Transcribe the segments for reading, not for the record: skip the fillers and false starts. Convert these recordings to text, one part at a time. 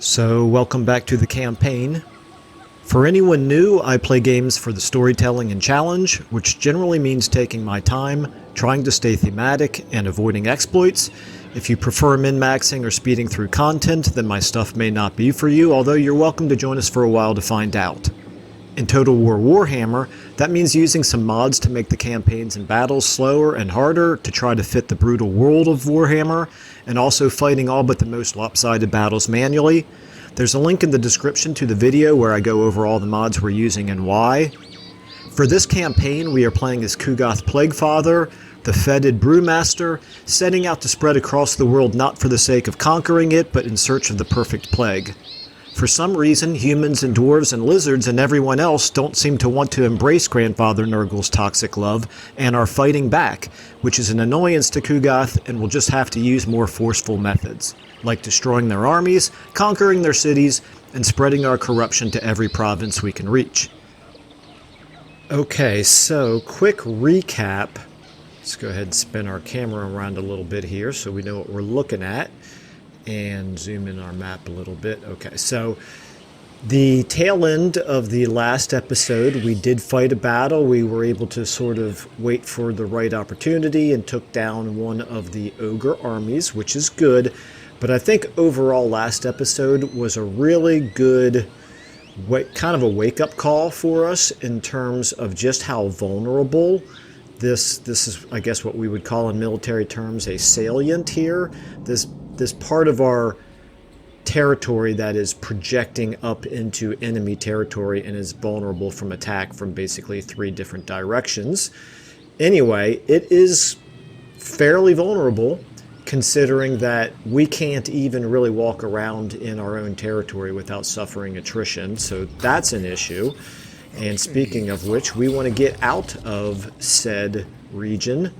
So, welcome back to the campaign. For anyone new, I play games for the storytelling and challenge, which generally means taking my time, trying to stay thematic, and avoiding exploits. If you prefer min-maxing or speeding through content, then my stuff may not be for you, although you're welcome to join us for a while to find out. In Total War Warhammer, that means using some mods to make the campaigns and battles slower and harder to try to fit the brutal world of Warhammer, and also fighting all but the most lopsided battles manually. There's a link in the description to the video where I go over all the mods we're using and why. For this campaign, we are playing as Kugoth Plaguefather, the Fetid Brewmaster, setting out to spread across the world not for the sake of conquering it, but in search of the perfect plague. For some reason, humans and dwarves and lizards and everyone else don't seem to want to embrace Grandfather Nurgle's toxic love and are fighting back, which is an annoyance to Kugoth and will just have to use more forceful methods, like destroying their armies, conquering their cities, and spreading our corruption to every province we can reach. Okay, so quick recap. Let's go ahead and spin our camera around a little bit here so we know what we're looking at. And zoom in our map a little bit. Okay, so the tail end of the last episode, we did fight a battle. We were able to sort of wait for the right opportunity and took down one of the ogre armies, which is good. But I think overall last episode was a really good kind of a wake-up call for us in terms of just how vulnerable this is, I guess, what we would call in military terms a salient here. This part of our territory that is projecting up into enemy territory and is vulnerable from attack from basically 3 different directions. Anyway, it is fairly vulnerable considering that we can't even really walk around in our own territory without suffering attrition, so that's an issue. And speaking of which, we want to get out of said region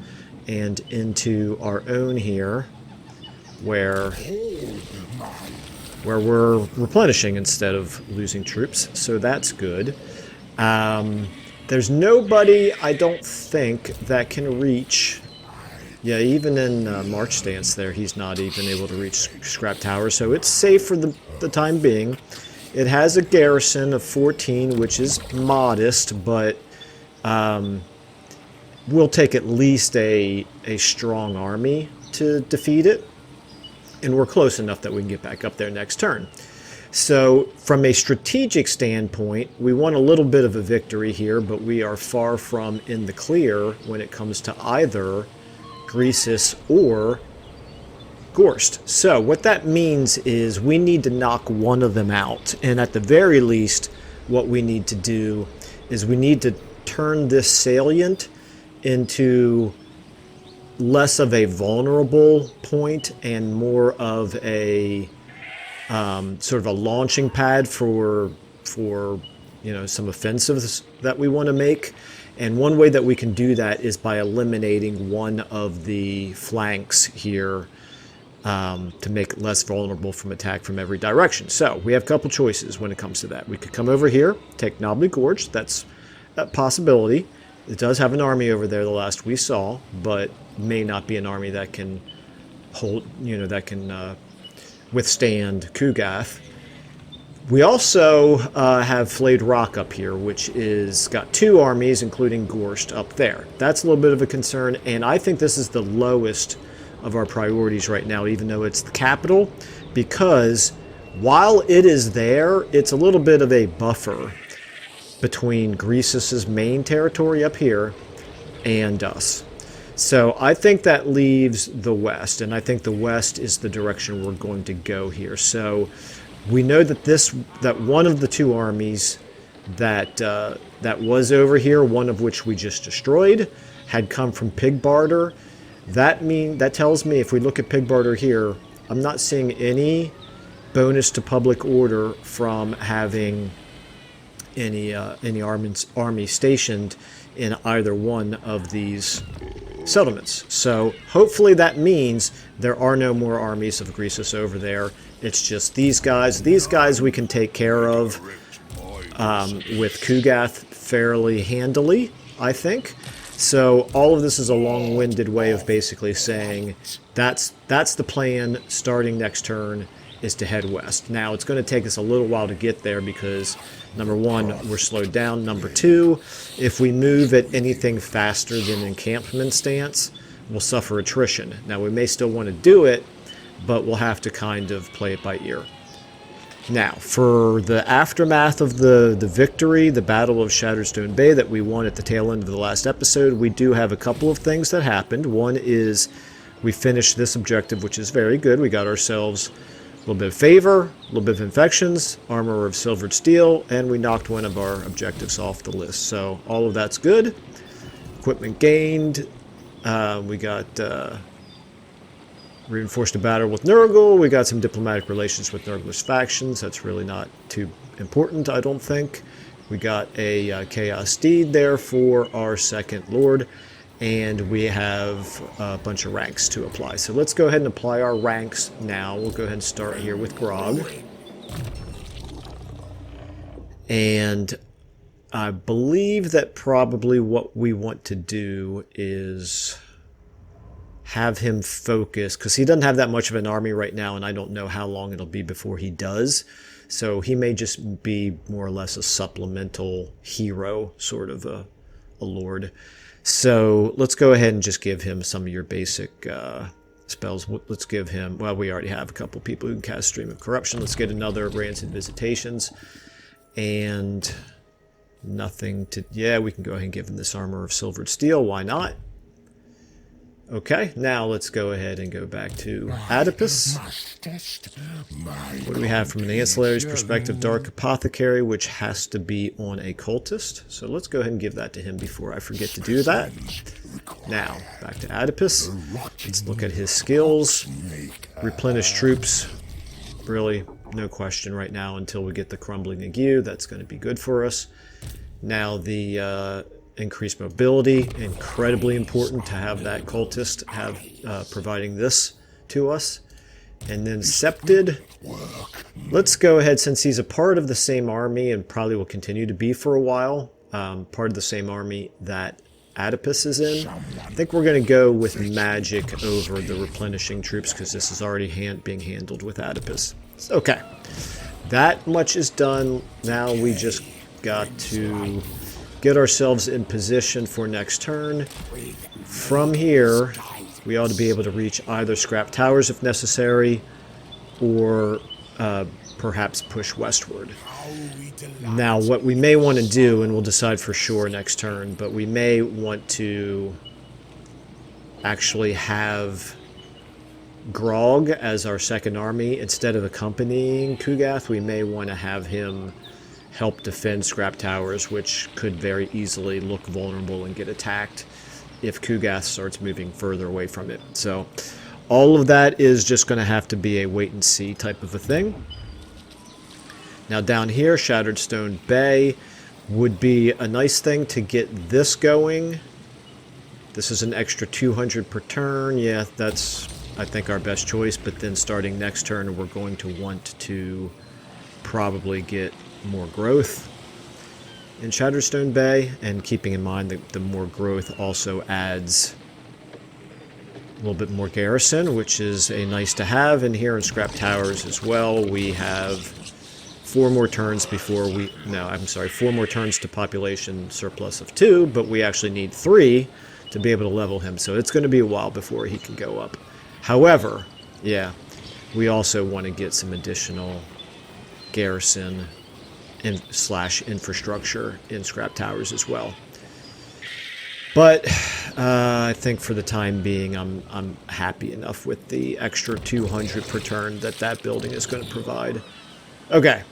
and into our own here, where we're replenishing instead of losing troops, so that's good. There's nobody, I don't think, that can reach. Yeah, even in March Stance there, he's not even able to reach Scrap Tower, so it's safe for the time being. It has a garrison of 14, which is modest, but we'll take at least a strong army to defeat it. And we're close enough that we can get back up there next turn. So from a strategic standpoint, we want a little bit of a victory here, but we are far from in the clear when it comes to either Greasus or Gorst. So what that means is we need to knock one of them out. And at the very least, what we need to do is we need to turn this salient into less of a vulnerable point and more of a sort of a launching pad for some offensives that we want to make. And one way that we can do that is by eliminating one of the flanks here to make it less vulnerable from attack from every direction. So we have a couple choices when it comes to that. We could come over here, take Knobbly Gorge. That's a possibility. It does have an army over there the last we saw, but may not be an army that can hold, that can withstand Kugoth. We also have Flayed Rock up here, which is got 2 armies, including Gorst up there. That's a little bit of a concern, and I think this is the lowest of our priorities right now, even though it's the capital, because while it is there, it's a little bit of a buffer between Greasus's main territory up here and us. So I think that leaves the west, and I think the west is the direction we're going to go here. So we know that that one of the 2 armies that was over here, one of which we just destroyed, had come from Pigbarter. That tells me if we look at Pigbarter here, I'm not seeing any bonus to public order from having any army stationed in either one of these settlements. So hopefully that means there are no more armies of Greasus over there. It's just these guys. These guys we can take care of with Kugoth fairly handily, I think. So all of this is a long-winded way of basically saying that's the plan starting next turn, is to head west. Now, it's going to take us a little while to get there because, number one, we're slowed down. Number two, if we move at anything faster than encampment stance, we'll suffer attrition. Now, we may still want to do it, but we'll have to kind of play it by ear. Now, for the aftermath of the victory, the Battle of Shattered Stone Bay that we won at the tail end of the last episode, we do have a couple of things that happened. One is we finished this objective, which is very good. We got ourselves a little bit of favor, a little bit of infections, armor of silvered steel, and we knocked one of our objectives off the list. So all of that's good. Equipment gained. We got reinforced a battle with Nurgle. We got some diplomatic relations with Nurgle's factions. That's really not too important, I don't think. We got a Chaos Steed there for our second Lord. And we have a bunch of ranks to apply. So let's go ahead and apply our ranks now. We'll go ahead and start here with Grog. And I believe that probably what we want to do is have him focus, because he doesn't have that much of an army right now, and I don't know how long it'll be before he does. So he may just be more or less a supplemental hero, sort of a lord. So let's go ahead and just give him some of your basic spells. Let's give him, well, we already have a couple people who can cast Stream of Corruption. Let's get another Rancid Visitations. And nothing to, yeah, we can go ahead and give him this Armor of Silvered Steel. Why not? Okay, now let's go ahead and go back to Oedipus. What do we have from an ancillary's perspective? Dark Apothecary, which has to be on a cultist. So let's go ahead and give that to him before I forget to do that. Now, back to Oedipus. Let's look at his skills. Replenish troops. Really, no question right now until we get the Crumbling Ague. That's going to be good for us. Now, the increased mobility, incredibly important to have that cultist have providing this to us. And then Septed, let's go ahead, since he's a part of the same army and probably will continue to be for a while, part of the same army that Oedipus is in. I think we're going to go with magic over the replenishing troops because this is already being handled with Oedipus. Okay, that much is done. Now we just got to get ourselves in position for next turn. From here, we ought to be able to reach either Scrap Towers if necessary, or perhaps push westward. Now, what we may want to do, and we'll decide for sure next turn, but we may want to actually have Grog as our second army. Instead of accompanying Kugath, we may want to have him help defend Scrap Towers, which could very easily look vulnerable and get attacked if Kugath starts moving further away from it. So all of that is just going to have to be a wait-and-see type of a thing. Now down here, Shattered Stone Bay would be a nice thing to get this going. This is an extra 200 per turn. Yeah, that's, I think, our best choice. But then starting next turn, we're going to want to probably get more growth in Shattered Stone Bay, and keeping in mind that the more growth also adds a little bit more garrison, which is a nice to have. And here in Scrap Towers as well, we have 4 more turns before we, no, I'm sorry, 4 more turns to population surplus of 2, but we actually need 3 to be able to level him, so it's going to be a while before he can go up. However, yeah, we also want to get some additional garrison / infrastructure in Scrap Towers as well. But I think for the time being, I'm happy enough with the extra 200 per turn that building is going to provide. Okay.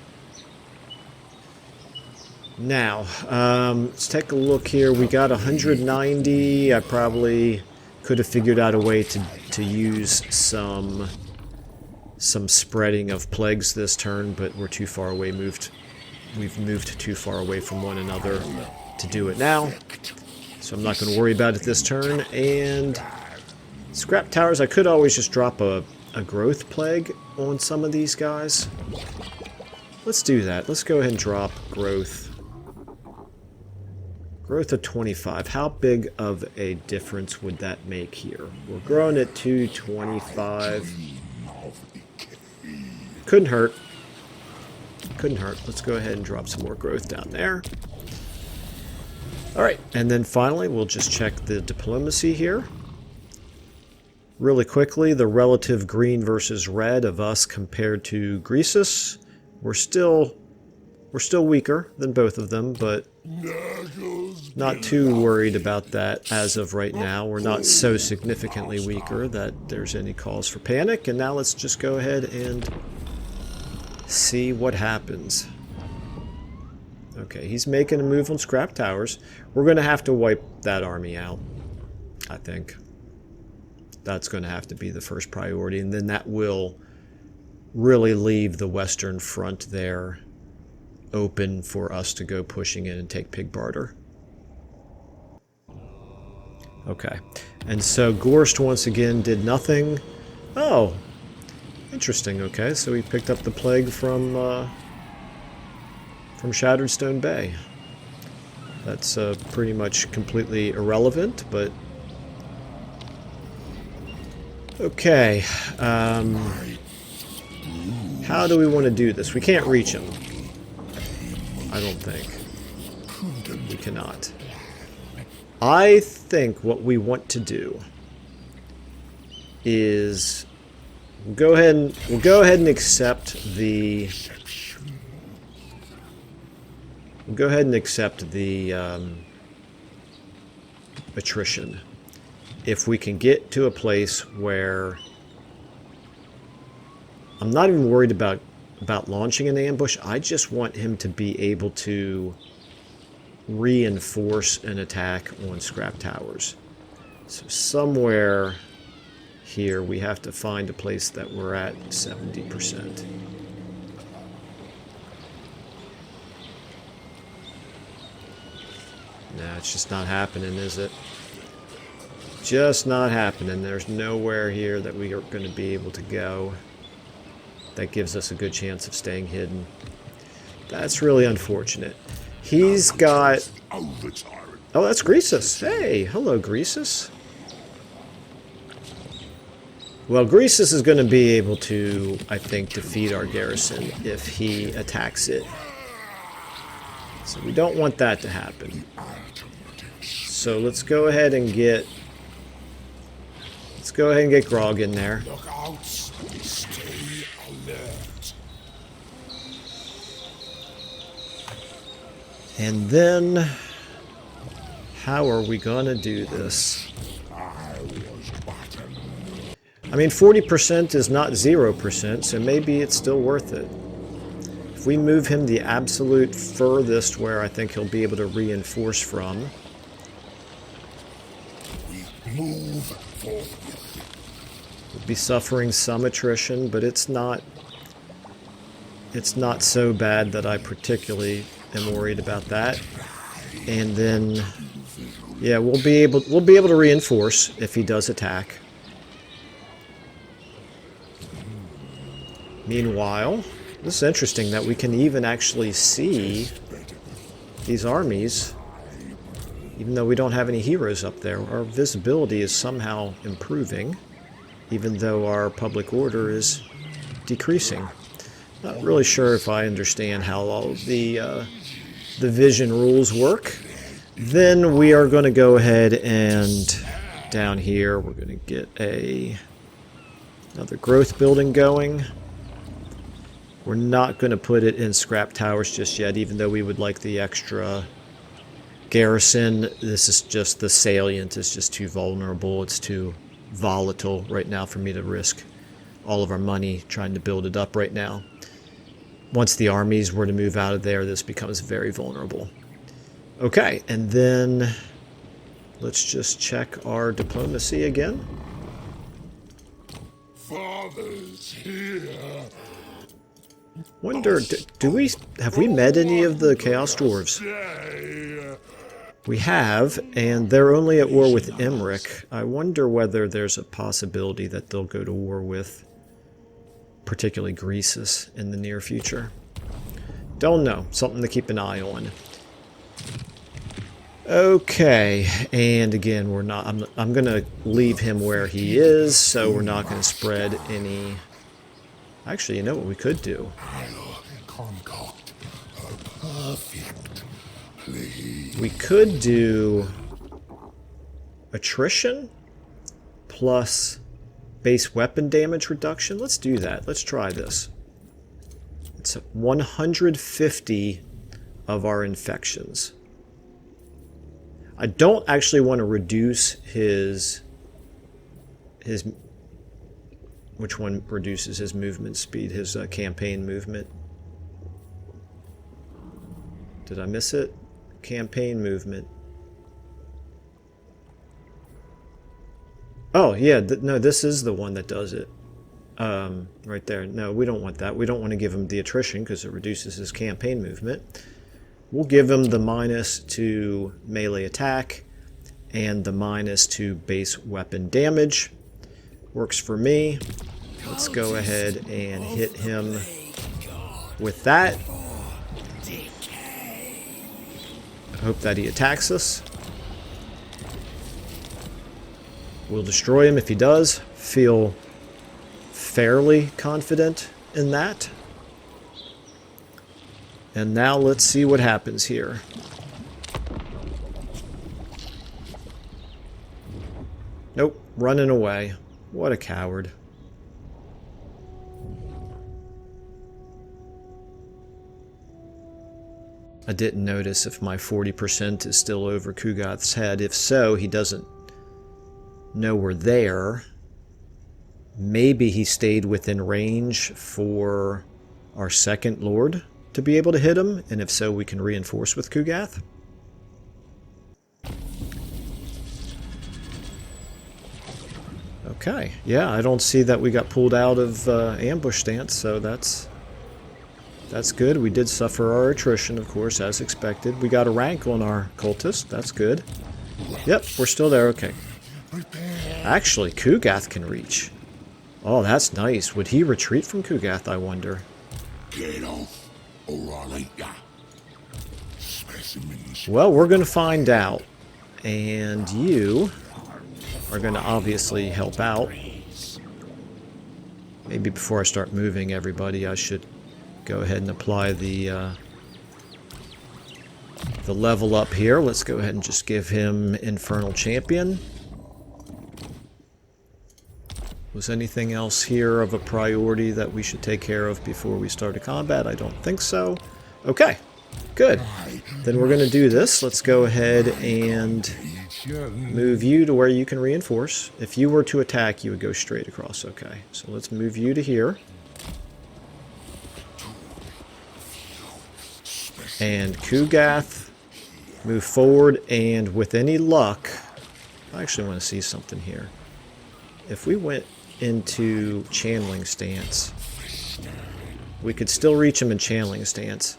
Now, let's take a look here. We got 190. I probably could have figured out a way to use some spreading of plagues this turn, but we're too far away. We've moved too far away from one another to do it now. So I'm not going to worry about it this turn. And Scrap Towers, I could always just drop a growth plague on some of these guys. Let's do that. Let's go ahead and drop growth. Growth of 25. How big of a difference would that make here? We're growing at 225. Couldn't hurt. Couldn't hurt. Let's go ahead and drop some more growth down there. Alright, and then finally we'll just check the diplomacy here. Really quickly, the relative green versus red of us compared to Greasus. We're still weaker than both of them, but not too worried about that as of right now. We're not so significantly weaker that there's any cause for panic. And now let's just go ahead and see what happens. Okay, he's making a move on scrap towers. We're going to have to wipe that army out, I think. That's going to have to be the first priority, and then that will really leave the Western Front there open for us to go pushing in and take Pig Barter. Okay, and so Gorst once again did nothing. Oh, interesting. Okay, so he picked up the plague from Shattered Stone Bay. That's pretty much completely irrelevant, but okay. How do we want to do this? We can't reach him. I don't think. We cannot. I think what we want to do is we'll go ahead and accept the attrition. If we can get to a place where I'm not even worried about launching an ambush, I just want him to be able to reinforce an attack on scrap towers. So somewhere here we have to find a place that we're at 70%. No, it's just not happening, is it? Just not happening. There's nowhere here that we are going to be able to go that gives us a good chance of staying hidden. That's really unfortunate. He's got... Oh, that's Greasus. Hey, hello, Greasus. Well, Greasus is going to be able to, I think, defeat our garrison if he attacks it. So we don't want that to happen. So let's go ahead and get... Let's go ahead and get Grog in there. Stay alert. And then, how are we gonna do this? I mean, 40% is not 0%, so maybe it's still worth it. If we move him the absolute furthest where I think he'll be able to reinforce from. Move forward. We'll be suffering some attrition, but it's not so bad that I particularly am worried about that. And then, yeah, we'll be able to reinforce if he does attack. Meanwhile, this is interesting that we can even actually see these armies, even though we don't have any heroes up there. Our visibility is somehow improving, even though our public order is decreasing. Not really sure if I understand how all of the vision rules work. Then we are going to go ahead and down here we're going to get another growth building going. We're not going to put it in scrap towers just yet, even though we would like the extra garrison. This is just, the salient is just too vulnerable. It's too volatile right now for me to risk all of our money trying to build it up right now. Once the armies were to move out of there, this becomes very vulnerable. Okay, and then let's just check our diplomacy again. Father's here. Wonder, have we met any of the Chaos Dwarves? We have, and they're only at war with Emmerich. I wonder whether there's a possibility that they'll go to war with particularly Greasus in the near future. Don't know. Something to keep an eye on. Okay, and again, we're not. I'm going to leave him where he is, so we're not going to spread any Actually, you know what we could do? I'll concoct a perfect play. We could do attrition plus base weapon damage reduction. Let's do that. Let's try this. It's 150 of our infections. I don't actually want to reduce his which one reduces his movement speed, his campaign movement. Did I miss it? Campaign movement. Oh, yeah, no, this is the one that does it. Right there. No, we don't want that. We don't want to give him the attrition because it reduces his campaign movement. We'll give him the -2 melee attack and the -2 base weapon damage. Works for me. Let's go ahead and hit him with that. I hope that he attacks us. We'll destroy him if he does. Feel fairly confident in that. And now let's see what happens here. Nope, running away. What a coward. I didn't notice if my 40% is still over Kugath's head. If so, he doesn't know we're there. Maybe he stayed within range for our second lord to be able to hit him, and if so, we can reinforce with Kugath. Okay, yeah, I don't see that we got pulled out of ambush stance, so that's good. We did suffer our attrition, of course, as expected. We got a rank on our cultist. That's good. Yep, we're still there. Okay. Actually, Kugath can reach. Oh, that's nice. Would he retreat from Kugath, I wonder? Get off, or I'll eat ya. Specimens. Well, we're going to find out. And you are going to obviously help out. Maybe before I start moving everybody, I should go ahead and apply the level up here. Let's go ahead and just give him Infernal Champion. Was anything else here of a priority that we should take care of before we start a combat? I don't think so. Okay, good. Then we're going to do this. Let's go ahead and move you to where you can reinforce. If you were to attack, you would go straight across. Okay, so let's move you to here. And Kugath, move forward, and with any luck, I actually want to see something here. If we went into channeling stance, we could still reach him in channeling stance.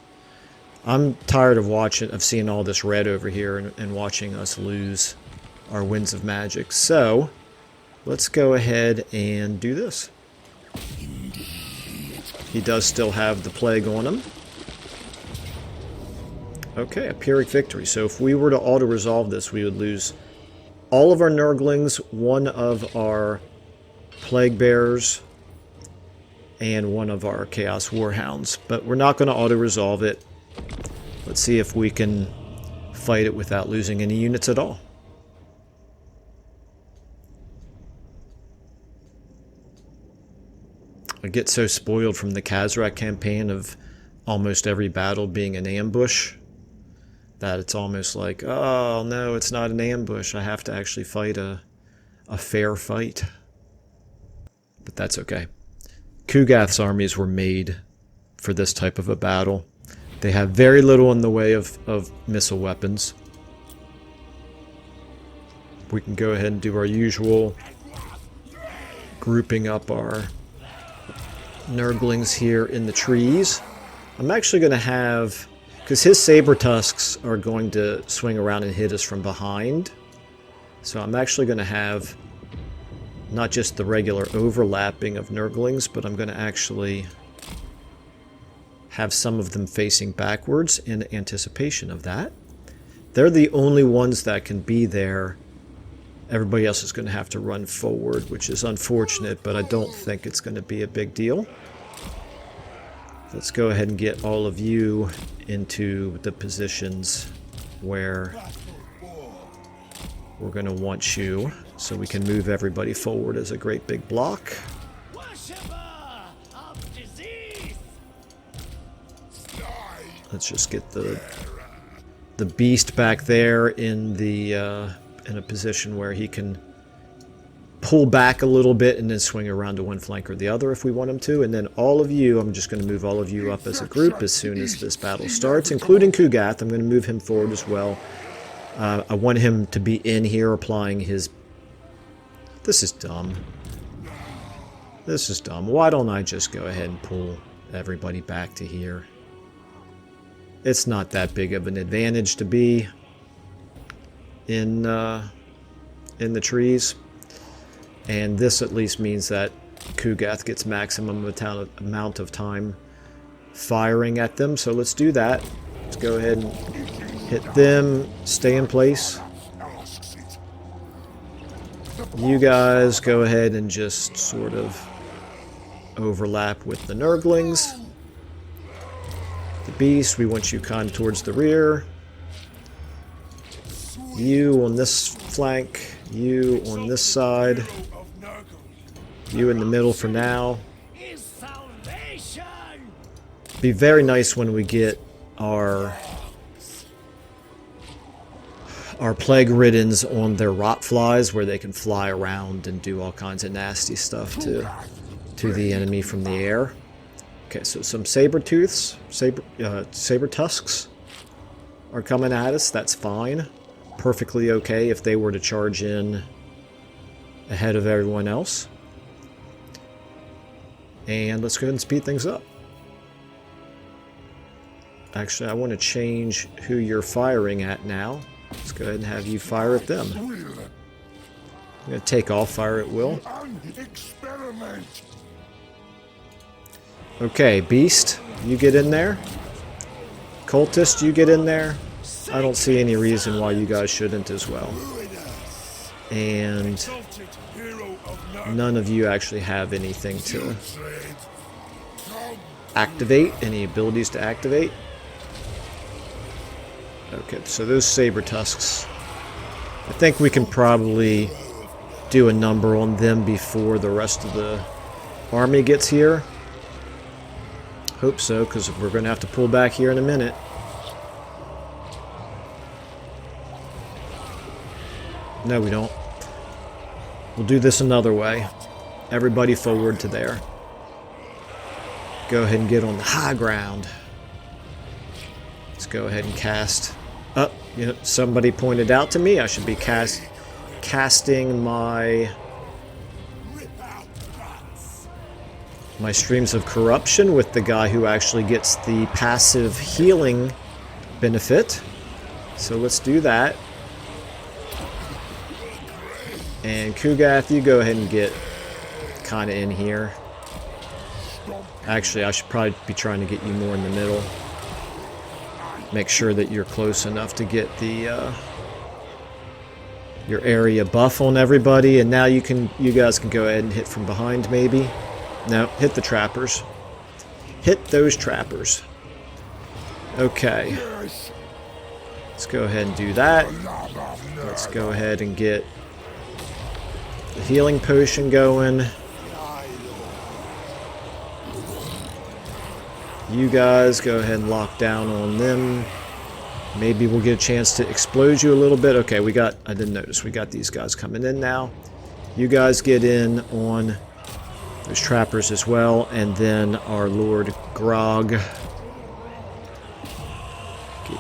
I'm tired of seeing all this red over here and watching us lose our winds of magic. So let's go ahead and do this. He does still have the plague on him. Okay, a Pyrrhic victory. So if we were to auto-resolve this, we would lose all of our Nurglings, one of our Plague Bearers, and one of our Chaos Warhounds. But we're not going to auto-resolve it. Let's see if we can fight it without losing any units at all. I get so spoiled from the Khazrak campaign of almost every battle being an ambush that it's almost like, oh no, it's not an ambush. I have to actually fight a fair fight. But that's okay. Kugath's armies were made for this type of a battle. They have very little in the way of missile weapons. We can go ahead and do our usual grouping up our Nurglings here in the trees. I'm actually going to have, because his saber tusks are going to swing around and hit us from behind. So I'm actually going to have not just the regular overlapping of Nurglings, but I'm going to actually have some of them facing backwards in anticipation of that. They're the only ones that can be there. Everybody else is going to have to run forward, which is unfortunate, but I don't think it's going to be a big deal. Let's go ahead and get all of you into the positions where we're going to want you, so we can move everybody forward as a great big block. Let's just get the beast back there in a position where he can pull back a little bit and then swing around to one flank or the other if we want him to. And then all of you, I'm just going to move all of you up as a group as soon as this battle starts, including Kugath. I'm going to move him forward as well. I want him to be in here applying his... This is dumb. This is dumb. Why don't I just go ahead and pull everybody back to here? It's not that big of an advantage to be in the trees. And this at least means that Kugath gets maximum amount of time firing at them. So let's do that. Let's go ahead and hit them. Stay in place. You guys go ahead and just sort of overlap with the Nurglings. The beast, we want you kind of towards the rear. You on this flank. You on this side. You in the middle for now. Be very nice when we get our plague riddens on their rot flies, where they can fly around and do all kinds of nasty stuff to the enemy from the air. Okay, so some saber tusks are coming at us. That's fine. Perfectly okay if they were to charge in ahead of everyone else. And let's go ahead and speed things up. Actually, I want to change who you're firing at now. Let's go ahead and have you fire at them. I'm going to take off fire at will. Okay, Beast, you get in there. Cultist, you get in there. I don't see any reason why you guys shouldn't as well. And none of you actually have anything to activate, any abilities to activate. Okay, so those saber tusks, I think we can probably do a number on them before the rest of the army gets here. Hope so, because we're going to have to pull back here in a minute. No, we don't. We'll do this another way. Everybody forward to there. Go ahead and get on the high ground. Let's go ahead and cast. Oh, you know, somebody pointed out to me I should be casting my streams of corruption with the guy who actually gets the passive healing benefit. So let's do that. And Kugath, you go ahead and get kind of in here. Actually, I should probably be trying to get you more in the middle. Make sure that you're close enough to get the your area buff on everybody. And now you guys can go ahead and hit from behind, maybe. No, hit the trappers. Hit those trappers. Okay. Let's go ahead and do that. Let's go ahead and get the healing potion going. You guys go ahead and lock down on them. Maybe we'll get a chance to explode you a little bit. Okay, I didn't notice. We got these guys coming in now. You guys get in on those trappers as well. And then our Lord Grog. Get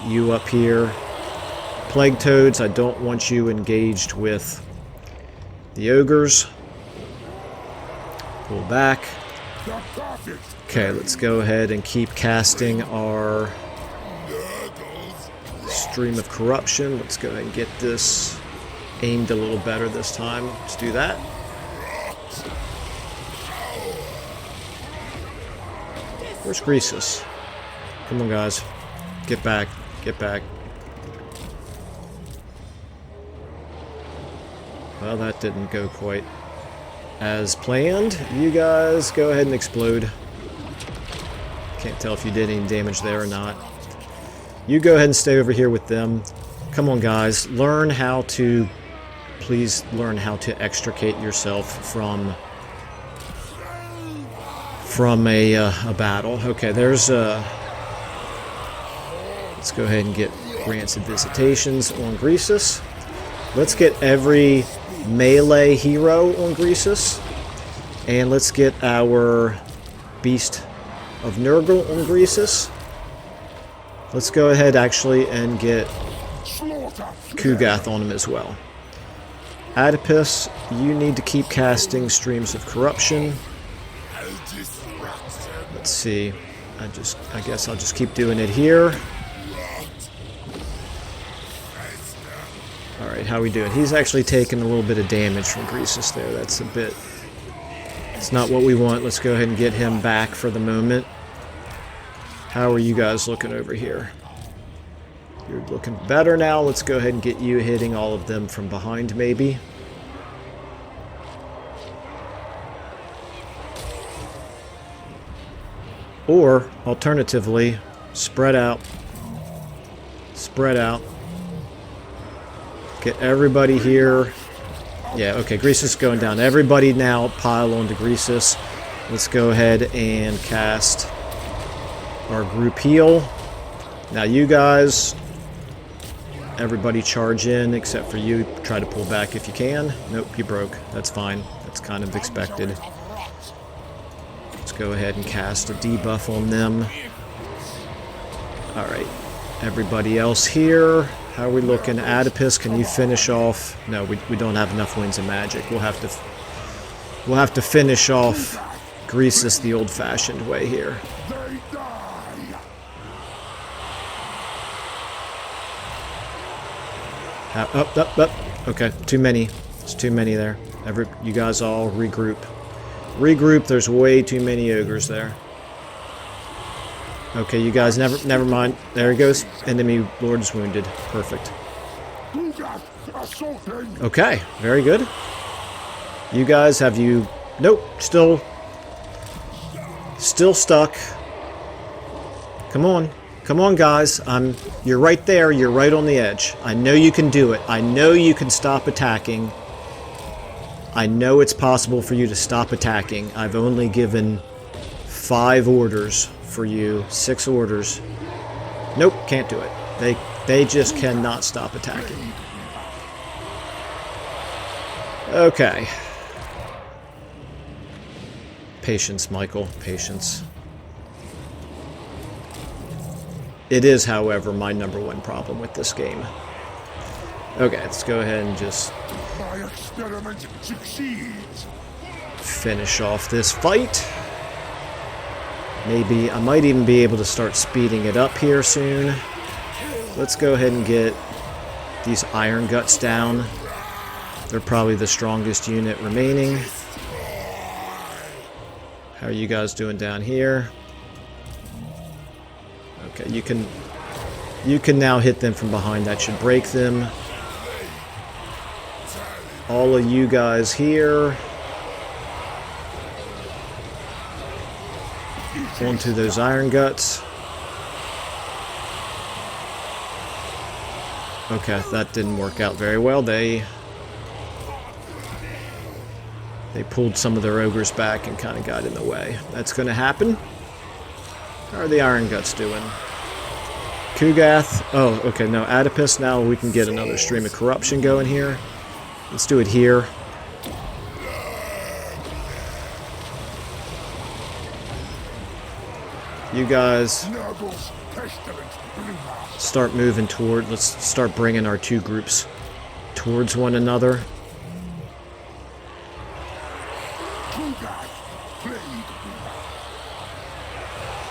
you up here. Plague Toads, I don't want you engaged with the ogres. Pull back. Okay, let's go ahead and keep casting our stream of corruption. Let's go ahead and get this aimed a little better this time. Let's do that. Where's Greasus? Come on, guys. Get back. Get back. Well, that didn't go quite as planned. You guys go ahead and explode. Can't tell if you did any damage there or not. You go ahead and stay over here with them. Come on, guys. Learn how to... Please learn how to extricate yourself from a battle. Okay, there's... Let's go ahead and get Granted Visitations on Greasus. Let's get every melee hero on Greasus. And let's get our Beast of Nurgle on Greasus. Let's go ahead actually and get Kugath on him as well. Adipus, you need to keep casting Streams of Corruption. Let's see. I guess I'll just keep doing it here. Alright, how we doing? He's actually taking a little bit of damage from Greasus there. That's a bit... It's not what we want. Let's go ahead and get him back for the moment. How are you guys looking over here? You're looking better now. Let's go ahead and get you hitting all of them from behind, maybe. Or, alternatively, spread out. Spread out. Get everybody here. Yeah, okay, Greasus is going down. Everybody now pile onto Greasus. Let's go ahead and cast our group heal. Now you guys, everybody charge in except for you. Try to pull back if you can. Nope, you broke. That's fine. That's kind of expected. Let's go ahead and cast a debuff on them. Alright, everybody else here. How are we looking? Adipus, can you finish off? No, we don't have enough Winds of Magic. We'll have to finish off Greasus the old-fashioned way here. Up. Okay, too many. There's too many there. You guys all regroup. Regroup, there's way too many ogres there. Okay, you guys, never mind. There he goes. Enemy Lord is wounded. Perfect. Okay, very good. You guys, have you... Nope, still stuck. Come on. Come on, guys. You're right there. You're right on the edge. I know you can do it. I know you can stop attacking. I know it's possible for you to stop attacking. I've only given 5 orders for you. 6 orders. Nope, can't do it. They just cannot stop attacking. Okay. Patience, Michael. Patience. It is, however, my #1 problem with this game. Okay, let's go ahead and just My experiment succeeds. finish off this fight. Maybe I might even be able to start speeding it up here soon. Let's go ahead and get these Iron Guts down. They're probably the strongest unit remaining. How are you guys doing down here? Okay, you can now hit them from behind. That should break them. All of you guys here. Onto those Iron Guts. Okay, that didn't work out very well. They pulled some of their ogres back and kind of got in the way. That's going to happen. How are the Iron Guts doing? Kugath. Oh, okay, no, Adipus. Now we can get another Stream of Corruption going here. Let's do it here. You guys start moving toward... Let's start bringing our 2 groups towards one another.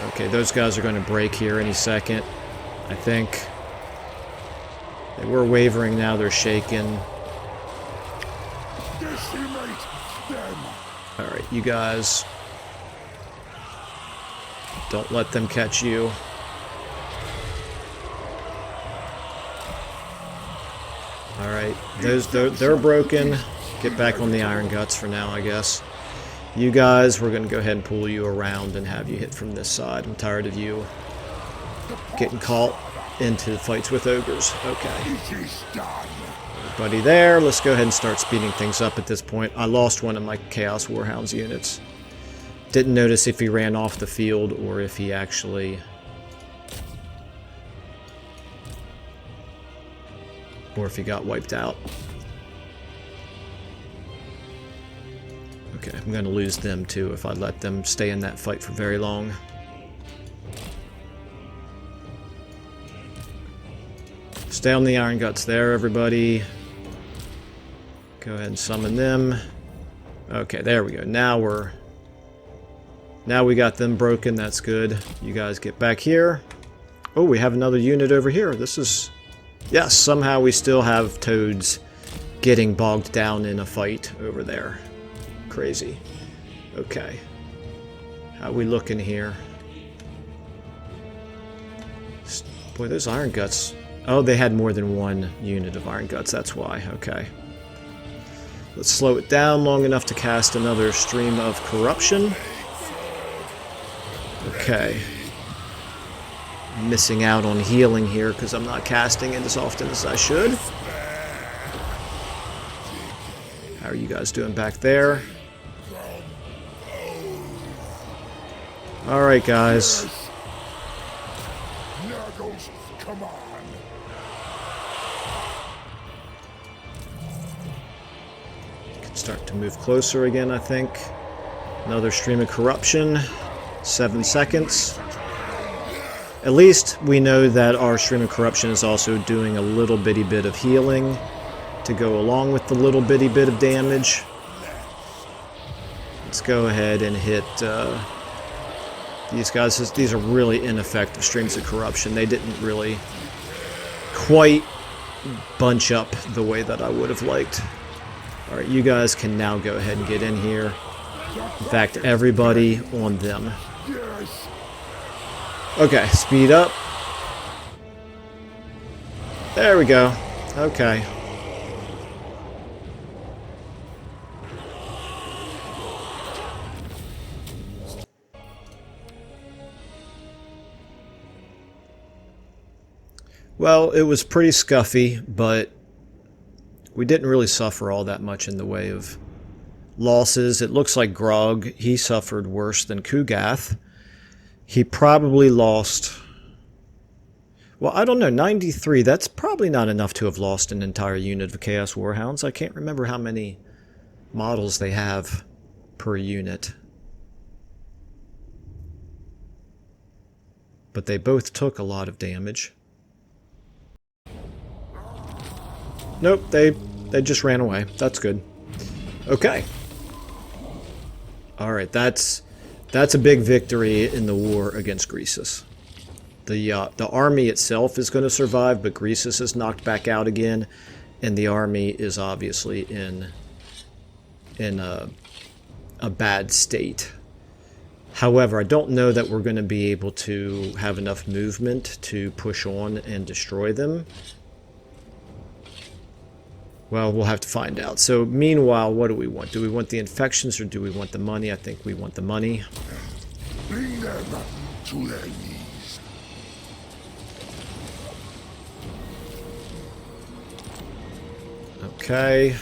Okay, those guys are going to break here any second, I think. They were wavering, now they're shaking. Alright, you guys... Don't let them catch you. Alright, they're broken. Get back on the Iron Guts for now, I guess. You guys, we're going to go ahead and pull you around and have you hit from this side. I'm tired of you getting caught into fights with ogres. Okay. Everybody there. Let's go ahead and start speeding things up at this point. I lost one of my Chaos Warhounds units. Didn't notice if he ran off the field or if he actually... or if he got wiped out. Okay, I'm going to lose them too if I let them stay in that fight for very long. Stay on the Iron Guts there, everybody. Go ahead and summon them. Okay, there we go. Now we got them broken. That's good. You guys get back here. Oh, we have another unit over here. This is... yes, somehow we still have toads getting bogged down in a fight over there. Crazy. Okay. How we looking here? Boy, those Iron Guts... oh, they had more than one unit of Iron Guts. That's why. Okay. Let's slow it down long enough to cast another Stream of Corruption. Okay. Missing out on healing here because I'm not casting it as often as I should. How are you guys doing back there? Alright, guys. Come on. Can start to move closer again, I think. Another Stream of Corruption. 7 seconds. At least we know that our Stream of Corruption is also doing a little bitty bit of healing to go along with the little bitty bit of damage. Let's go ahead and hit these guys. These are really ineffective Streams of Corruption. They didn't really quite bunch up the way that I would have liked. Alright, you guys can now go ahead and get in here. In fact, everybody on them. Okay, speed up. There we go. Okay. Well, it was pretty scuffy, but we didn't really suffer all that much in the way of losses. It looks like Grog, he suffered worse than Kugath. He probably lost... well, I don't know, 93, that's probably not enough to have lost an entire unit of Chaos Warhounds. I can't remember how many models they have per unit. But they both took a lot of damage. Nope, they just ran away. That's good. Okay. Alright, that's a big victory in the war against Greasus. The army itself is going to survive, but Greasus is knocked back out again, and the army is obviously in a bad state. However, I don't know that we're going to be able to have enough movement to push on and destroy them. Well, we'll have to find out. So, meanwhile, what do we want? Do we want the infections or do we want the money? I think we want the money. Bring them to their knees. Okay.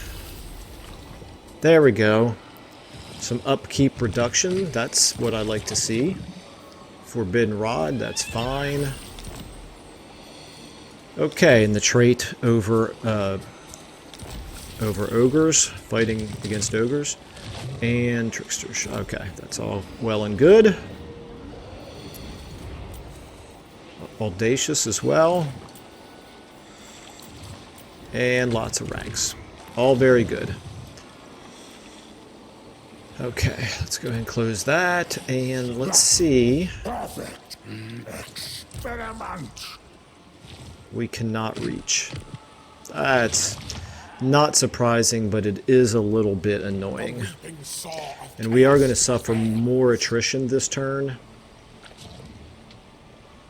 There we go. Some upkeep reduction. That's what I like to see. Forbidden Rod, that's fine. Okay, and the trait over ogres, fighting against ogres, and tricksters. Okay, that's all well and good. Audacious as well. And lots of ranks. All very good. Okay, let's go ahead and close that, and let's see. Perfect. Experiment. We cannot reach. That's not surprising, but it is a little bit annoying. And we are going to suffer more attrition this turn.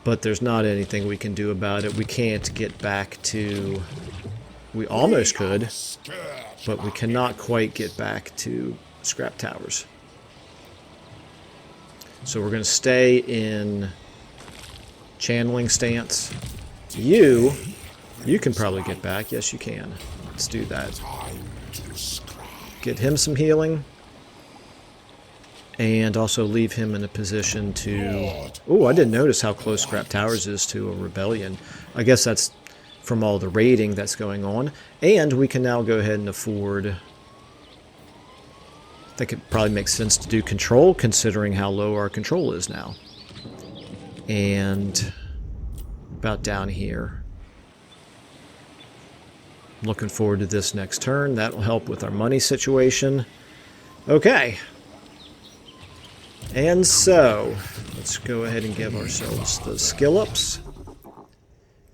But there's not anything we can do about it. We can't get back to... we almost could, but we cannot quite get back to scrap towers. So we're going to stay in channeling stance. You can probably get back. Yes, you can. Let's do that. Get him some healing. And also leave him in a position to... Oh, I didn't notice how close Scrap Towers is to a rebellion. I guess that's from all the raiding that's going on. And we can now go ahead and afford... I think it probably makes sense to do control, considering how low our control is now. And about down here. Looking forward to this next turn. That will help with our money situation. Okay. And so, let's go ahead and give ourselves the skill ups.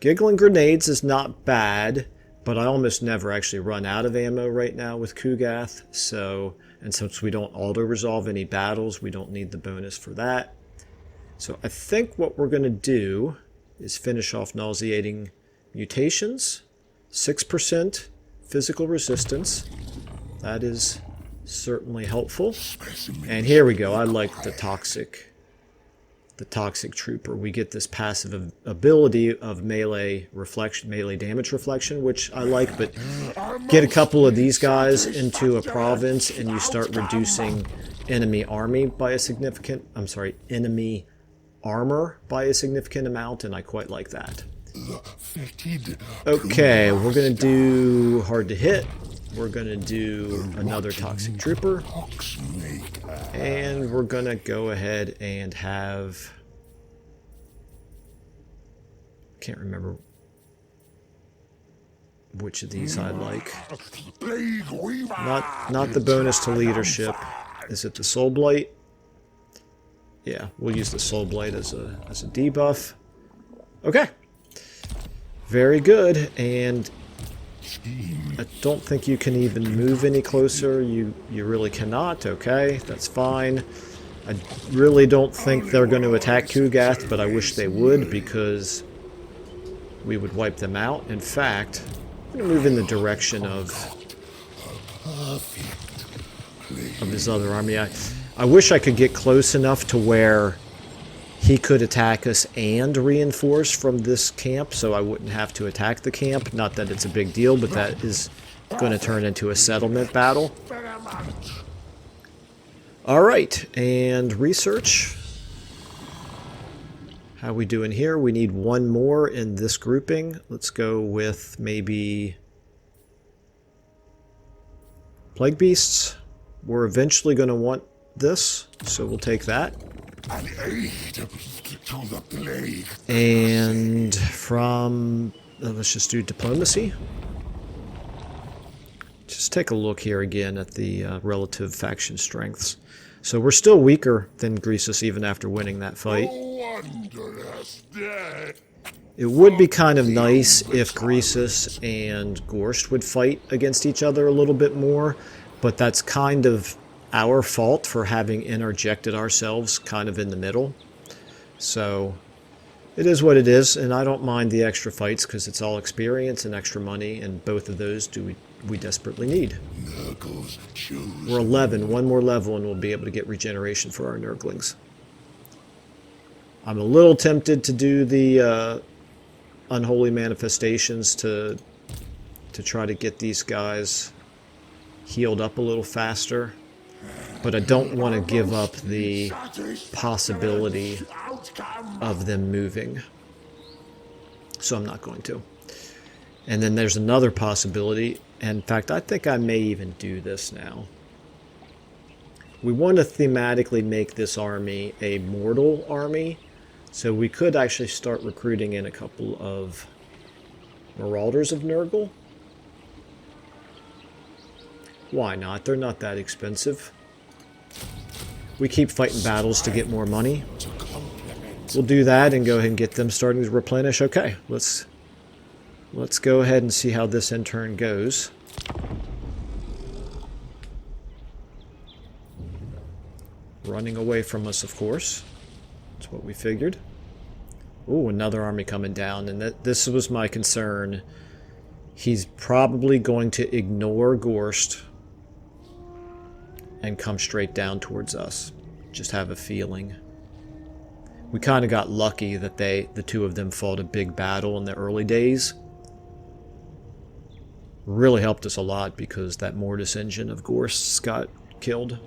Giggling Grenades is not bad, but I almost never actually run out of ammo right now with Kugath. So, and since we don't auto-resolve any battles, we don't need the bonus for that. So I think what we're going to do is finish off Nauseating Mutations. 6% physical resistance. That is certainly helpful. And here we go. I like the toxic trooper. We get this passive ability of melee damage reflection, which I like, but get a couple of these guys into a province and you start reducing enemy army by a significant, enemy armor by a significant amount, and I quite like that. Okay, we're going to do hard to hit. We're going to do another toxic trooper. And we're going to go ahead and have... Can't remember which of these I like. Not the bonus to leadership. Is it the Soul Blight? Yeah, we'll use the Soul Blight as a debuff. Okay. Very good, and I don't think you can even move any closer. You really cannot. Okay, that's fine. I really don't think they're going to attack Kugath, but I wish they would, because we would wipe them out. In fact, I'm going to move in the direction of his other army. I wish I could get close enough to where he could attack us and reinforce from this camp, so I wouldn't have to attack the camp. Not that it's a big deal, but that is going to turn into a settlement battle. Alright, and research. How we doing here? We need one more in this grouping. Let's go with maybe Plague Beasts. We're eventually going to want this, so we'll take that. An aid to the plague. And from... let's just do diplomacy. Just take a look here again at the relative faction strengths. So we're still weaker than Greasus even after winning that fight. It would be kind of nice if Greasus and Gorst would fight against each other a little bit more, but that's kind of our fault for having interjected ourselves kind of in the middle. So it is what it is, and I don't mind the extra fights because it's all experience and extra money, and both of those we desperately need. We're 11, one more level, and we'll be able to get regeneration for our Nurglings. I'm a little tempted to do the unholy manifestations to try to get these guys healed up a little faster. But I don't want to give up the possibility of them moving. So I'm not going to. And then there's another possibility. In fact, I think I may even do this now. We want to thematically make this army a mortal army. So we could actually start recruiting in a couple of Marauders of Nurgle. Why not? They're not that expensive. We keep fighting battles to get more money. We'll do that and go ahead and get them starting to replenish. Okay, let's go ahead and see how this in turn goes. Running away from us, of course. That's what we figured. Ooh, another army coming down, and this was my concern. He's probably going to ignore Gorst and come straight down towards us. Just have a feeling. We kind of got lucky that the two of them fought a big battle in the early days. Really helped us a lot because that Mortis engine of Gorst's got killed.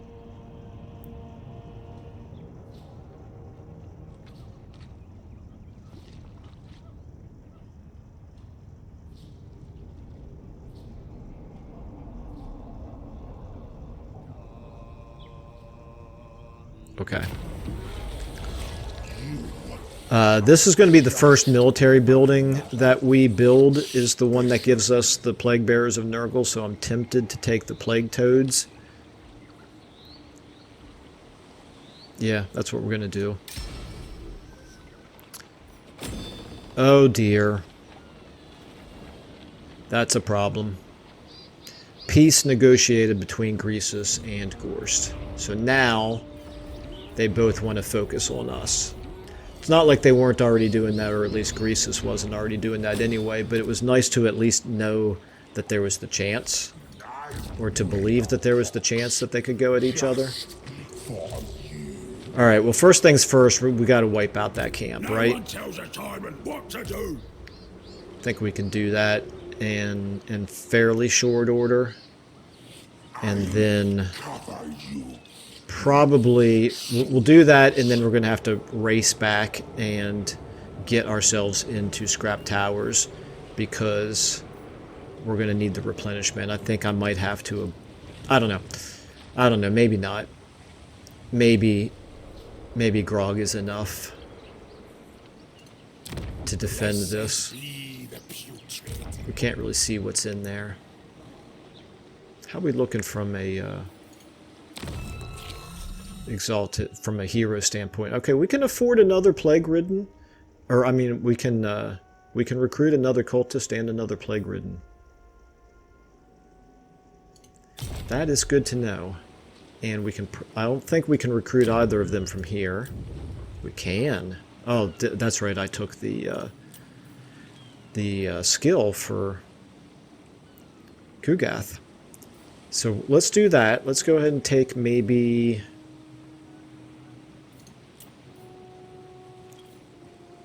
Okay. This is going to be the first military building that we build, is the one that gives us the Plague Bearers of Nurgle, so I'm tempted to take the Plague Toads. Yeah, that's what we're going to do. Oh dear. That's a problem. Peace negotiated between Greasus and Gorst. So now they both want to focus on us. It's not like they weren't already doing that, or at least Greasus wasn't already doing that anyway, but it was nice to at least know that there was the chance, or to believe that there was the chance that they could go at each other. Alright, well, first things first, we got to wipe out that camp, right? I think we can do that in fairly short order. And then probably we'll do that, and then we're going to have to race back and get ourselves into Scrap Towers because we're going to need the replenishment. I think I might have to, I don't know, maybe not. Maybe Grog is enough to defend this. We can't really see what's in there. How are we looking from a exalted, from a hero standpoint? Okay, we can afford another plague-ridden, or I mean, we can recruit another cultist and another plague-ridden. That is good to know. And we can, I don't think we can recruit either of them from here. We can. Oh, that's right, I took the skill for Kugath. So let's do that. Let's go ahead and take maybe...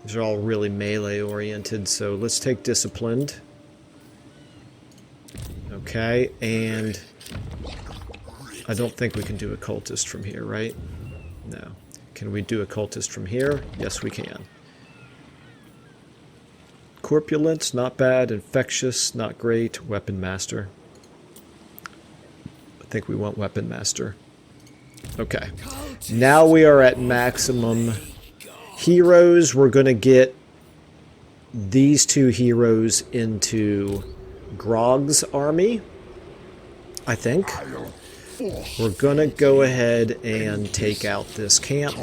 These are all really melee oriented, so let's take Disciplined. Okay, and I don't think we can do a cultist from here, right? No. Can we do a cultist from here? Yes, we can. Corpulence, not bad. Infectious, not great. Weapon Master. I think we want Weapon Master. Okay. Now we are at maximum heroes. We're going to get these two heroes into Grog's army, I think. We're going to go ahead and take out this camp.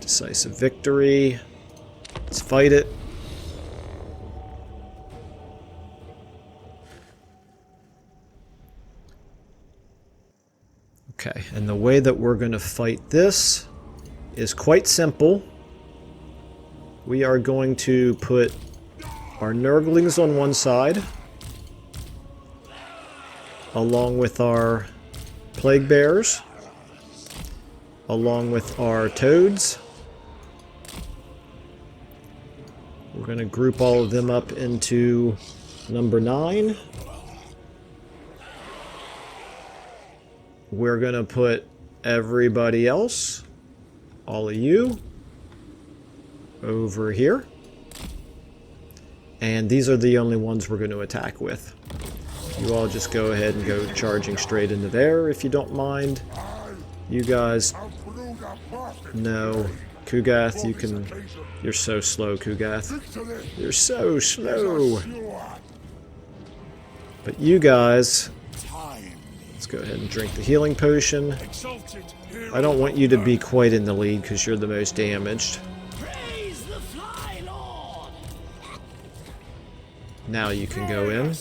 Decisive victory. Let's fight it. Okay, and the way that we're going to fight this is quite simple. We are going to put our Nurglings on one side, along with our Plague Bearers, along with our Toads. We're going to group all of them up into number 9. We're going to put everybody else, all of you, over here. And these are the only ones we're going to attack with. You all just go ahead and go charging straight into there if you don't mind. You guys... No. Kugath, you can... You're so slow, Kugath. You're so slow. But you guys... Let's go ahead and drink the healing potion. I don't want you to be quite in the lead because you're the most damaged. Now you can go in.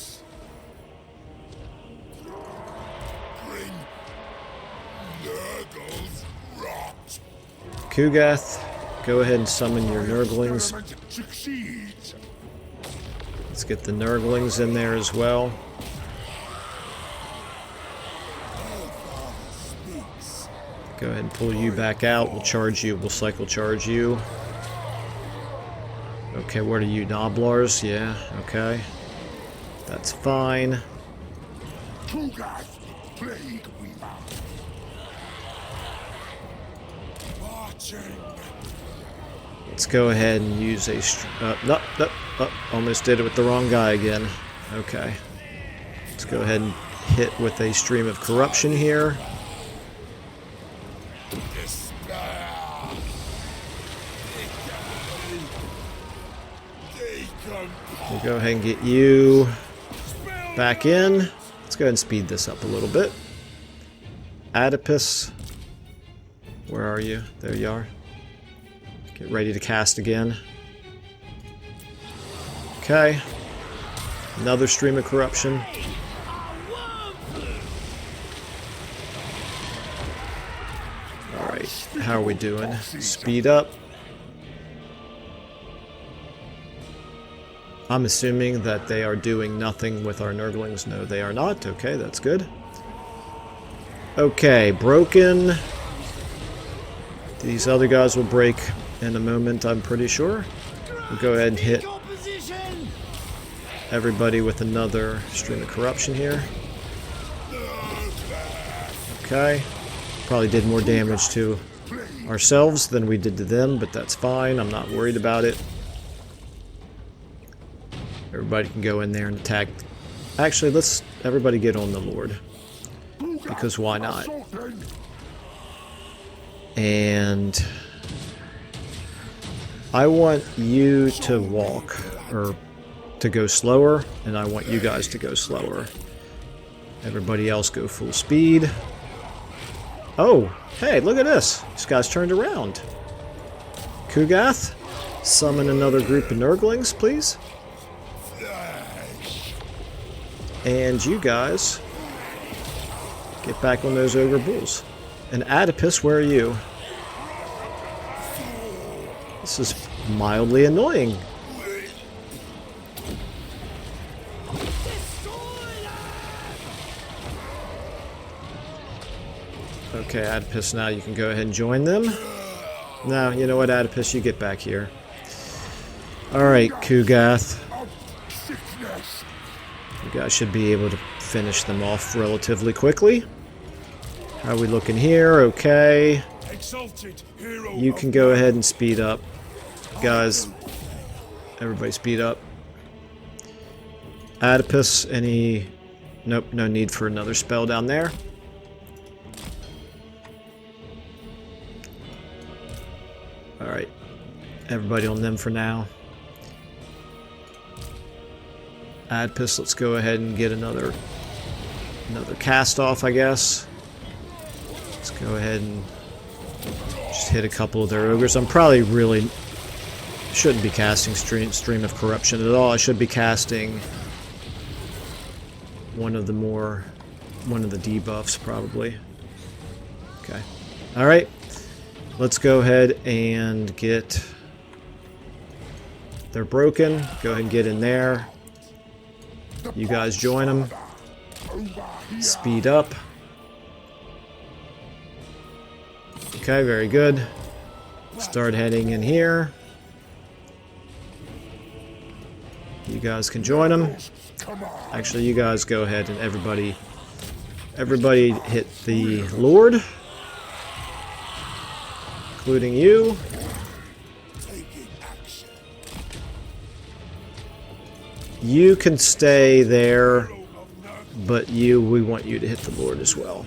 Kugath, go ahead and summon your Nurglings. Let's get the Nurglings in there as well. go ahead and pull you back out. We'll charge you. We'll cycle charge you. Okay, what are you? Noblars? Yeah, okay. That's fine. Let's go ahead and use a... no, almost did it with the wrong guy again. Okay. Let's go ahead and hit with a stream of corruption here. We'll go ahead and get you back in. Let's go ahead and speed this up a little bit. Oedipus. Where are you? There you are. Get ready to cast again. Okay. Another stream of corruption. Alright, how are we doing? Speed up. I'm assuming that they are doing nothing with our Nurglings. No, they are not. Okay, that's good. Okay, broken. These other guys will break in a moment, I'm pretty sure. We'll go ahead and hit everybody with another stream of corruption here. Okay. Probably did more damage to ourselves than we did to them, but that's fine. I'm not worried about it. Everybody can go in there and attack. Actually, let's everybody get on the Lord. Because why not? And I want you to walk, or to go slower, and I want you guys to go slower. Everybody else go full speed. Oh, hey, look at this. This guy's turned around. Kugath, summon another group of Nurglings, please. And you guys get back on those ogre bulls. And Oedipus, where are you? This is mildly annoying. Okay, Oedipus, now you can go ahead and join them. No, you know what, Oedipus, you get back here. Alright, Kugath. You guys should be able to finish them off relatively quickly. How are we looking here? Okay. You can go ahead and speed up. Guys, everybody speed up. Oedipus, any... Nope, no need for another spell down there. Alright. Everybody on them for now. Oedipus, let's go ahead and get another cast off, I guess. Let's go ahead and just hit a couple of their ogres. I'm probably really shouldn't be casting stream of corruption at all. I should be casting one of the debuffs probably. Okay. All right. Let's go ahead and get. They're broken. Go ahead and get in there. You guys join them. Speed up. Okay, very good. Start heading in here. You guys can join them. Actually, you guys go ahead and everybody hit the Lord. Including you. You can stay there, but we want you to hit the Lord as well.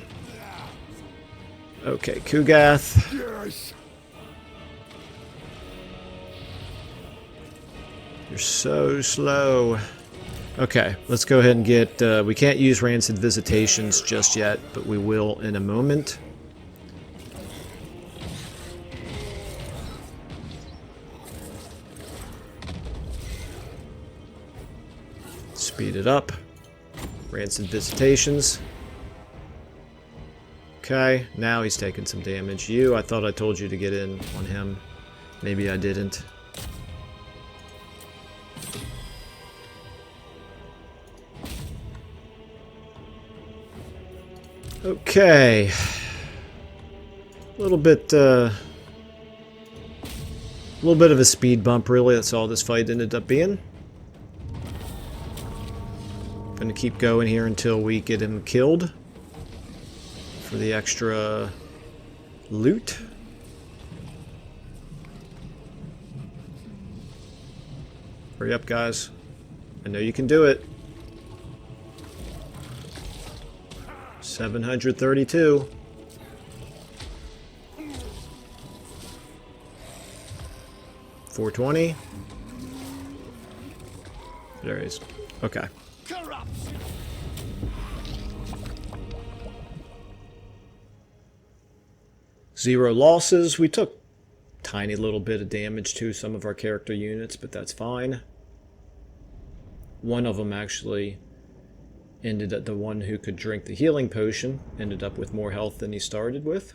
Okay, Kugath. You're so slow. Okay, let's go ahead and get... we can't use Rancid Visitations just yet, but we will in a moment. Speed it up. Rancid Visitations. Okay, now he's taking some damage. I thought I told you to get in on him. Maybe I didn't. Okay. A little bit of a speed bump, really. That's all this fight ended up being. Gonna keep going here until we get him killed for the extra loot. Hurry up, guys. I know you can do it. 732. $420. There he is. Okay. Zero losses. We took tiny little bit of damage to some of our character units, but that's fine. One of them actually ended up, the one who could drink the healing potion, ended up with more health than he started with.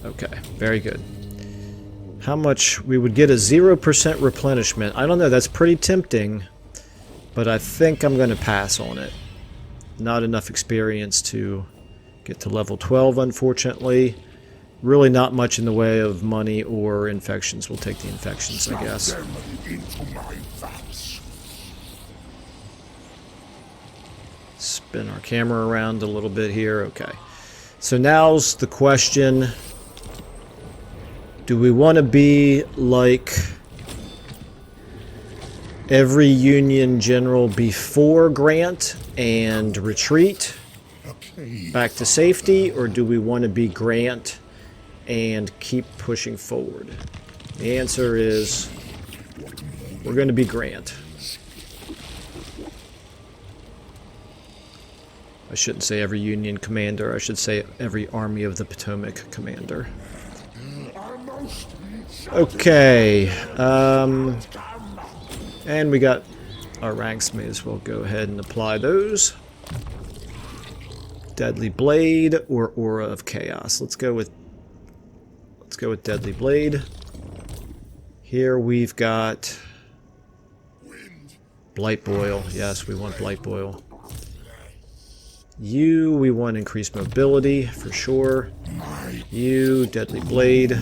Okay, very good. How much? We would get a 0% replenishment. I don't know, that's pretty tempting, but I think I'm going to pass on it. Not enough experience to get to level 12, unfortunately. Really not much in the way of money or infections. We'll take the infections, I guess. Spin our camera around a little bit here. Okay. So now's the question. Do we want to be like every Union general before Grant and retreat back to safety, or do we want to be Grant and keep pushing forward? The answer is we're going to be Grant. I shouldn't say every Union commander, I should say every Army of the Potomac commander. Okay, and we got our ranks, may as well go ahead and apply those. Deadly Blade or Aura of Chaos. Let's go with Deadly Blade. Here we've got Blight Boil. Yes, we want Blight Boil. You, we want increased mobility for sure. You, Deadly Blade.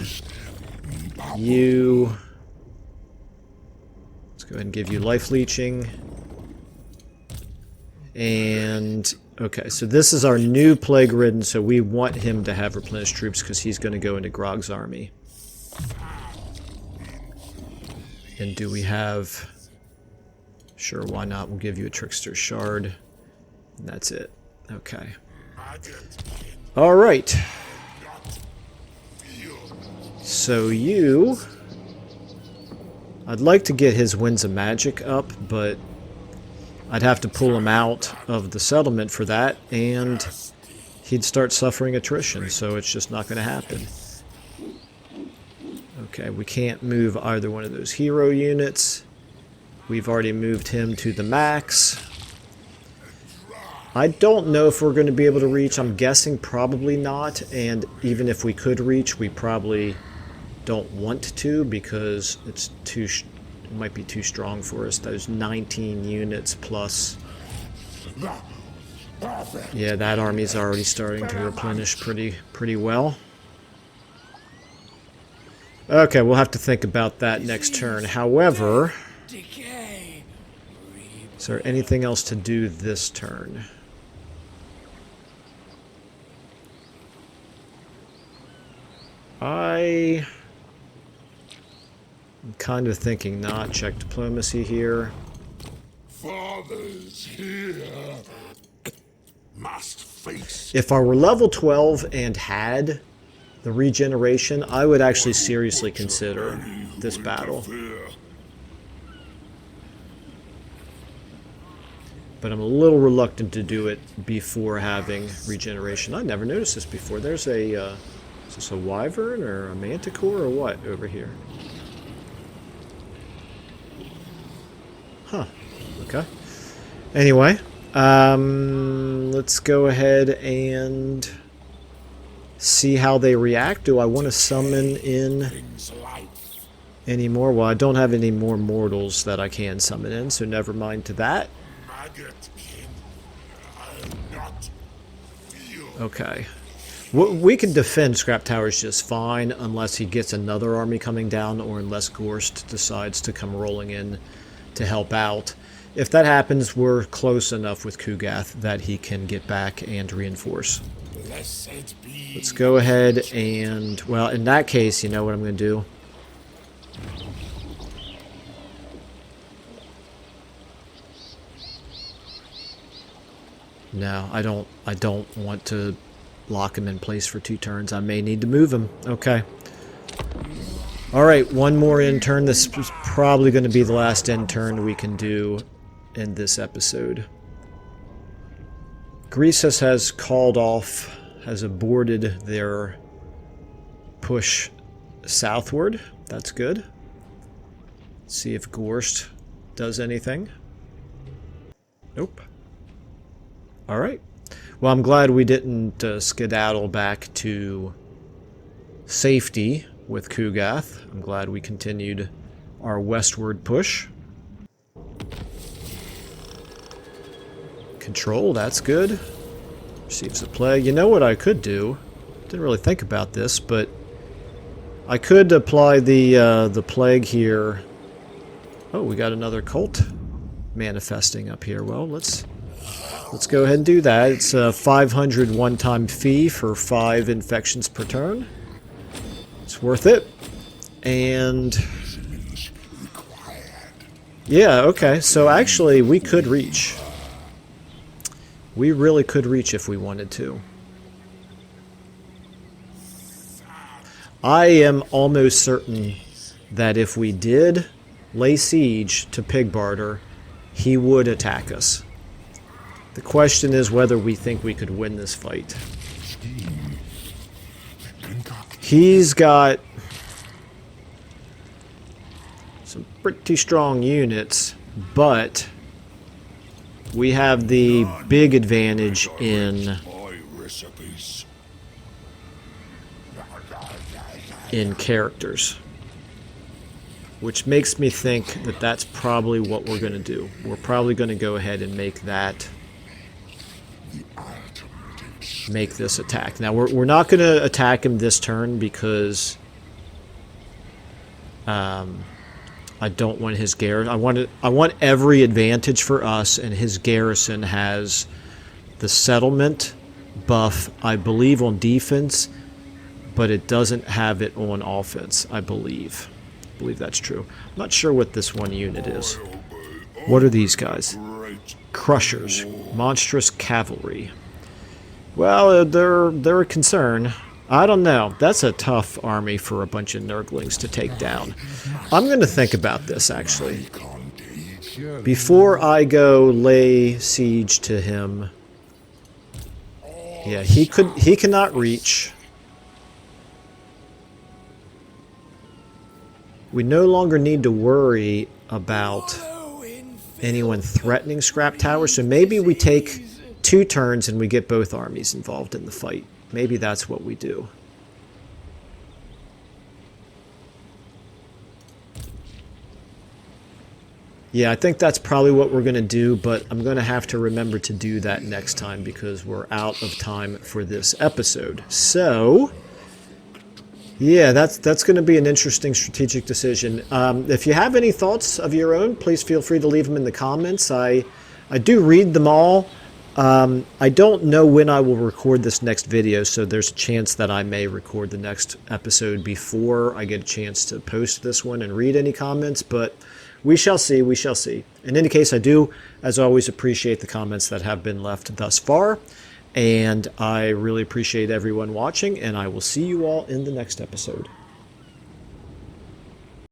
You, let's go ahead and give you life leeching. And okay, so this is our new Plague Ridden, so we want him to have replenished troops because he's going to go into Grog's army. And do we have... Sure, why not? We'll give you a Trickster Shard. And that's it. Okay. Alright. So you... I'd like to get his Winds of Magic up, but I'd have to pull him out of the settlement for that, and he'd start suffering attrition, so it's just not going to happen. Okay, we can't move either one of those hero units. We've already moved him to the max. I don't know if we're going to be able to reach. I'm guessing probably not, and even if we could reach, we probably don't want to because it's too... It might be too strong for us. Those 19 units plus... Yeah, that army's already starting to replenish pretty well. Okay, we'll have to think about that next turn. However, is there anything else to do this turn? I'm kind of thinking not. Check diplomacy here. Fathers here must face. If I were level 12 and had the regeneration, I would actually seriously consider this battle. But I'm a little reluctant to do it before having regeneration. I never noticed this before. There's a, is this a wyvern or a manticore or what over here? Huh. Okay. Anyway, let's go ahead and see how they react. Do I want to summon in any more? Well, I don't have any more mortals that I can summon in, so never mind to that. Okay. We can defend scrap towers just fine unless he gets another army coming down or unless Gorst decides to come rolling in to help out. If that happens, we're close enough with Kugath that he can get back and reinforce. Let's go ahead and, well, in that case, you know what I'm going to do? No, I don't want to lock him in place for 2 turns. I may need to move him. Okay. Alright, one more end turn. This is probably going to be the last end turn we can do in this episode. Greasus has called off, has aborted their push southward. That's good. Let's see if Gorst does anything. Nope. Alright. Well, I'm glad we didn't skedaddle back to safety with Kugath. I'm glad we continued our westward push. Control, that's good. Receives a plague. You know what I could do? Didn't really think about this, but I could apply the plague here. Oh, we got another cult manifesting up here. Well, let's go ahead and do that. It's a 500 one-time fee for 5 infections per turn. It's worth it. And yeah, okay. So actually, we could reach. We really could reach if we wanted to. I am almost certain that if we did lay siege to Pigbarter, he would attack us. The question is whether we think we could win this fight. He's got some pretty strong units, but we have the big advantage in characters, which makes me think that that's probably what we're going to do. We're probably going to go ahead and make this attack. Now we're not going to attack him this turn because I don't want his garrison. I want every advantage for us, and his garrison has the settlement buff, I believe, on defense, but it doesn't have it on offense, I believe. I believe that's true. I'm not sure what this one unit is. What are these guys? Crushers. Monstrous cavalry. Well, they're a concern. I don't know. That's a tough army for a bunch of Nurglings to take down. I'm going to think about this, actually. Before I go lay siege to him. Yeah, he cannot reach. We no longer need to worry about anyone threatening scrap towers, so maybe we take 2 turns and we get both armies involved in the fight. Maybe that's what we do. Yeah, I think that's probably what we're going to do, but I'm going to have to remember to do that next time because we're out of time for this episode. So, yeah, that's going to be an interesting strategic decision. If you have any thoughts of your own, please feel free to leave them in the comments. I do read them all. I don't know when I will record this next video, so there's a chance that I may record the next episode before I get a chance to post this one and read any comments, but we shall see, we shall see. In any case, I do, as always, appreciate the comments that have been left thus far, and I really appreciate everyone watching, and I will see you all in the next episode.